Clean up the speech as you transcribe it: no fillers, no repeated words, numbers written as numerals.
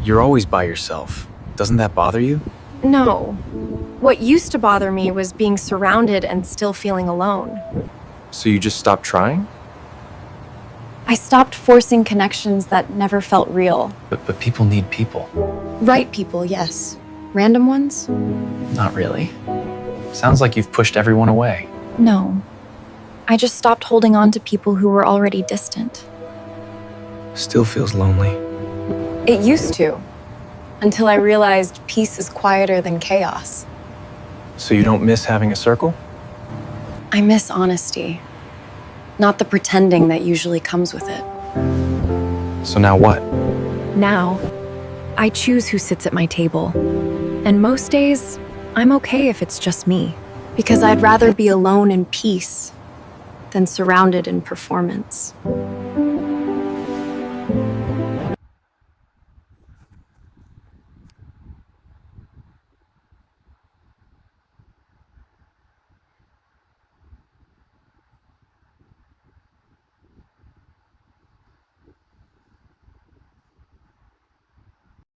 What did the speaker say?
You're always by yourself. Doesn't that bother you? No. What used to bother me was being surrounded and still feeling alone. So you just stopped trying? I stopped forcing connections that never felt real. But people need people. Right people, yes. Random ones? Not really. Sounds like you've pushed everyone away. No. I just stopped holding on to people who were already distant. Still feels lonely. It used to, until I realized peace is quieter than chaos. So you don't miss having a circle? I miss honesty, not the pretending that usually comes with it. So now what? Now, I choose who sits at my table. And most days, I'm okay if it's just me. Because I'd rather be alone in peace than surrounded in performance.